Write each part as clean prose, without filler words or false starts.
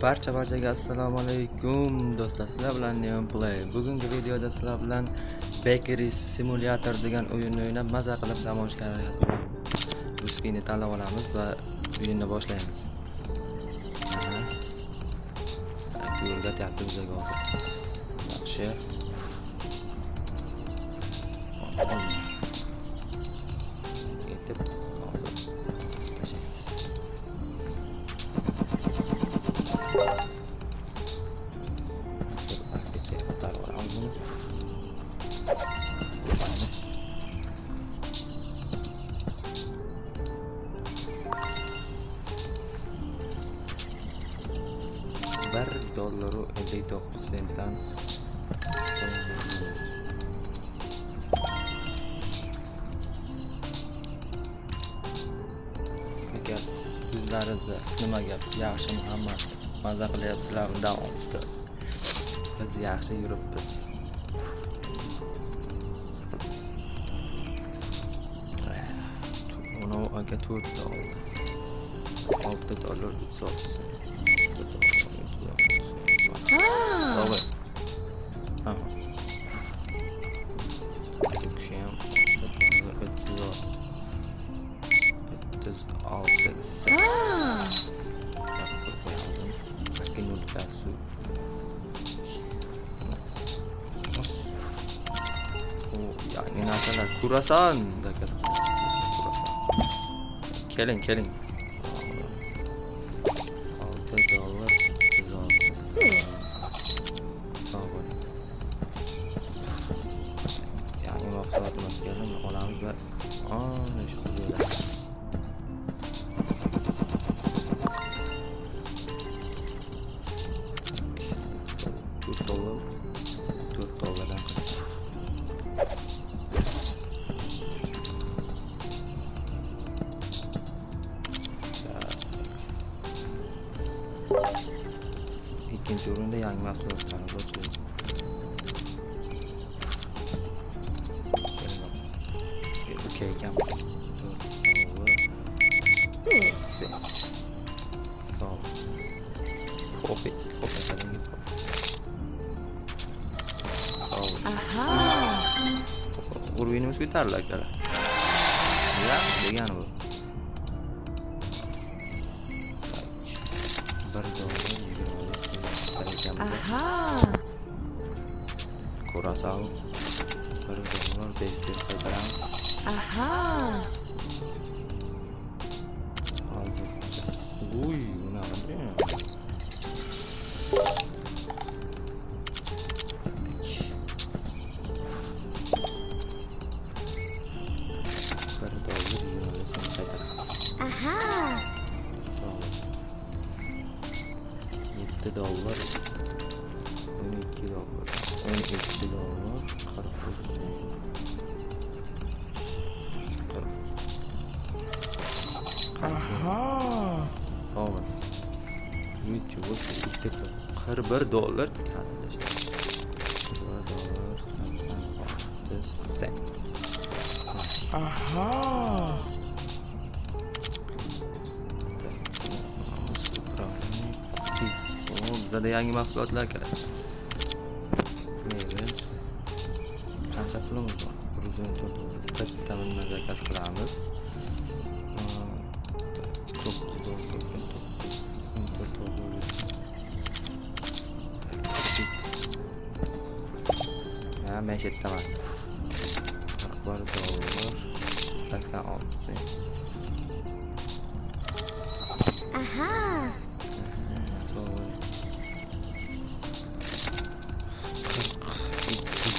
Barchaga assalomu alaykum do'stlar, sizlar bilan Neon Play. Bugungi videoda sizlar bilan Bakery Simulator degan o'yinni o'ynab maza qilib dam olishga harakat qilamiz. Ruskini tanlab olamiz va o'yinni boshlaymiz. Bu o'rgatyapti bizga hozir. Yaxshi. Yetib hozir tashlaymiz. $1.59 agar yuzlarida nima gap yaxshimi hammasi maza qilyapsizlarmi dam olishda biz yaxshi yuribmiz. Uni aka $4 $6.36 Over. Akşam ötüyor. Ötüz altı sen. Yapıp koyalım. Akin ulkası. Yani nasalar kurasan da kurasan. Keling. $6.36 yani mahsulotimiz keldi, olamiz va ana shu qo'yamiz. $4 ikkinchi o'rinda yangi mahsulotlarni boshlaydi. Ekan kofe urvinimiz ko'tarildi akalar. Yaxshi degani bu. Ko'rasan $1.5 qaytaramiz. Uy, buna qanday? $1.20 qaytaramiz. $7 Nичего себе, $41 bizada yangi mahsulotlar kerak. Meva. Qancha pulimiz bor? Bitta zakaz qilamiz. Men shetaman. $86.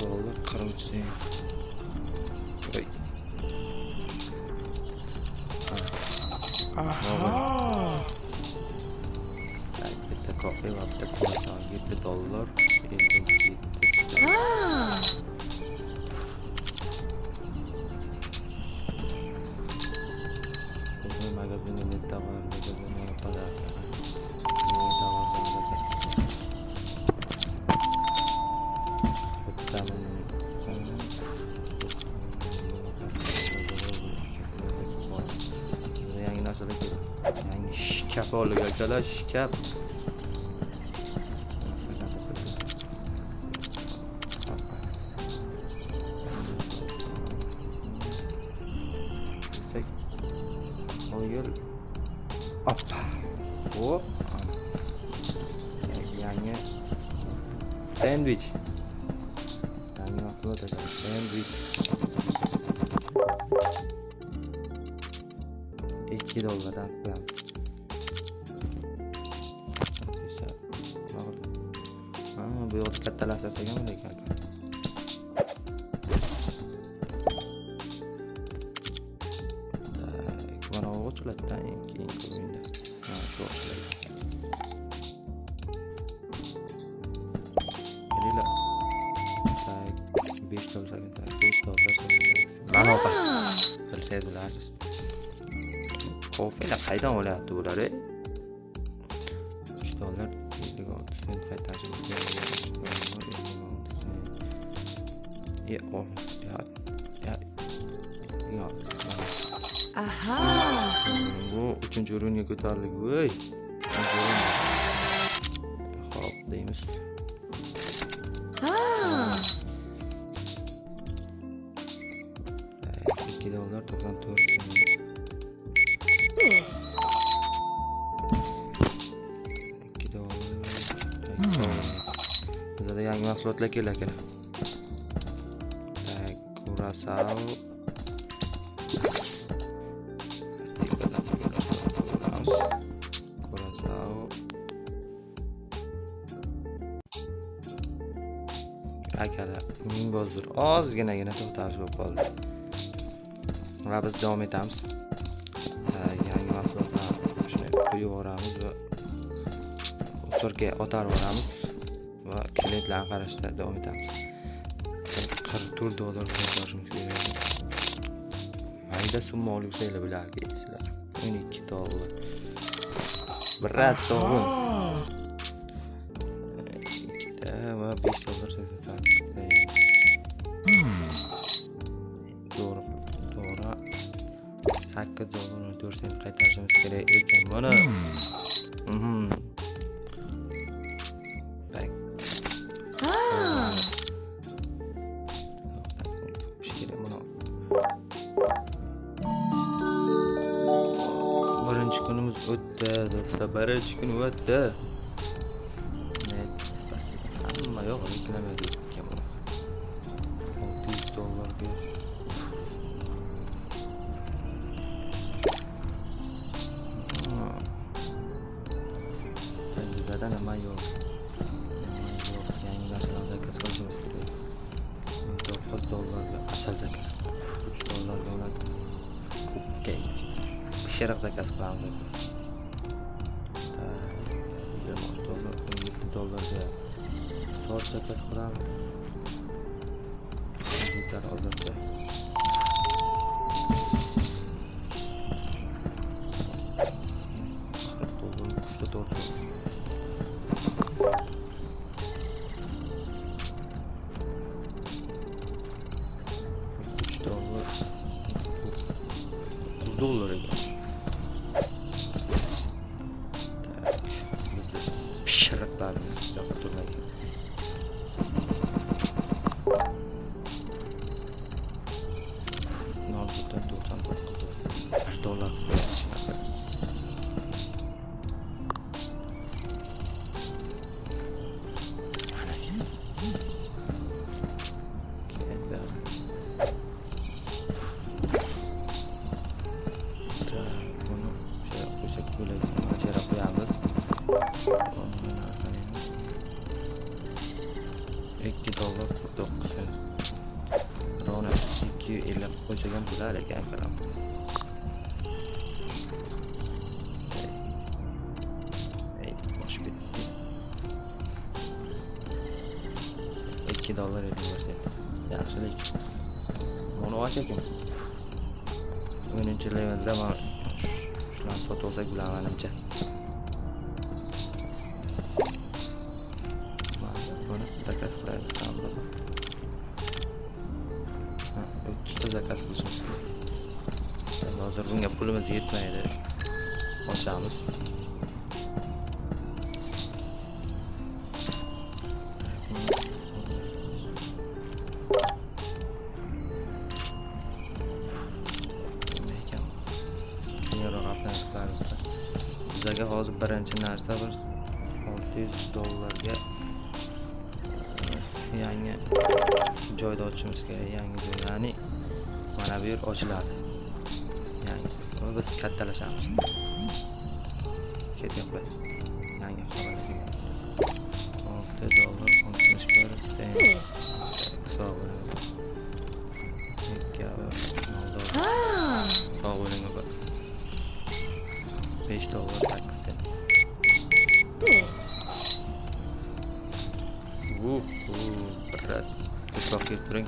$43. Oy. Bitta kofe va bitta kola $7. 57. Magazine de tovar, magazine de pодарки. Yangi narsalar keldi. Yangi shkap olib akalar, shkap. yangi sendvich. Yangi mahsulot ekan, sendvich. $2 qo'yamiz. Bu yo'lda kattalashtirsak ham bo'ladi aka. Mana ochiladi-dan keyin o'yinda. Shu ochiladi. Kelinglar. $5 $5. Mana opa. Bilsaydilar siz. Kofilar qaydan olyapti bular? $3 56 sent qaytarishimiz kerak. Aha. Bu 3-o'ringa ko'tarildi. Voy. Xo'p, deymiz. Ha. $2.94. Bizda yangi mahsulotlar kelar. Tak, kurasao. Kurasao. Akalar, ming bozdir. Ozgina to'xtalish bo'lib qoldi. Va biz davom etamiz. Yangi mahsulotlar shuni qo'yib yuboramiz va usorga otarib yuboramiz va klientlarga qarashda davom etamiz. $44 qaytarishimiz kerak. Mayda summa olishinglar bilarki sizlar. $12. Brat sog'in. Ikkita va $5 to'g'ri. $8.4 qaytarishimiz kerak ekan mana. Bak. Ha. Kerak mana. Birinchi kunimiz o'tdi, do'stlar. Birinchi kun o'tdi. Net spasiba. Hamma yo'q, reklama ekan buni. $600 Zaten nima yo'q. Yangi narsalar zakaz qilishimiz kerak. $9 ga asal zakaz. $3 ga ular cupcake. Pishiriq zakaz qilamiz. $17 ga tort zakaz qilamiz. Yetar hozircha. $40 uchta tort. $9 ekan. Tak, biz pishiriqlarimiz yoqib turmaydi. $1.94. $2.49. Rona 2.50 qo'ysak ham bo'lar ekan akaram. Bosh bitdi. $2.50. Yaxshilik. Mana akakim. 10-levelda mana shularni sotib olsak bo'lar menimcha. Buni zakaz qilaylik. Zakaz qilishimiz kerak. Hozir bunga pulimiz yetmaydi. Ochamiz. Keyinroq aplaylarimiz. Bizga hozir birinchi narsa bir $600 ga yangi joyda ochishimiz kerak. Yangi joy, ya'ni mana bu yer ochiladi. Yangi. Buni biz kattalashamiz. Ketyapti. Yangi xabarga $6.61 hisobi. Ha. Sağ bo'ling opa. $5.08. Berat. Ko'proq kelib turing.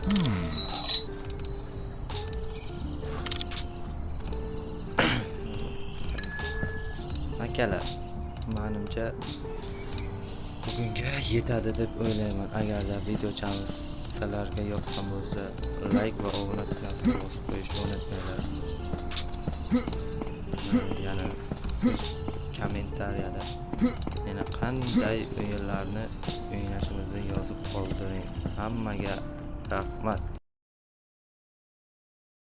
Akalar, menimcha bugunga yetadi deb o'ylayman. Agarda videochamiz sizlarga yoqqan bo'lsa, like va obuna tugmasini bosib qo'yishni unutmanglar. Yana o'z kommentariyada yana qanday o'yinlarni o'ynashimizni yozib qoldiring. Hammaga rahmat.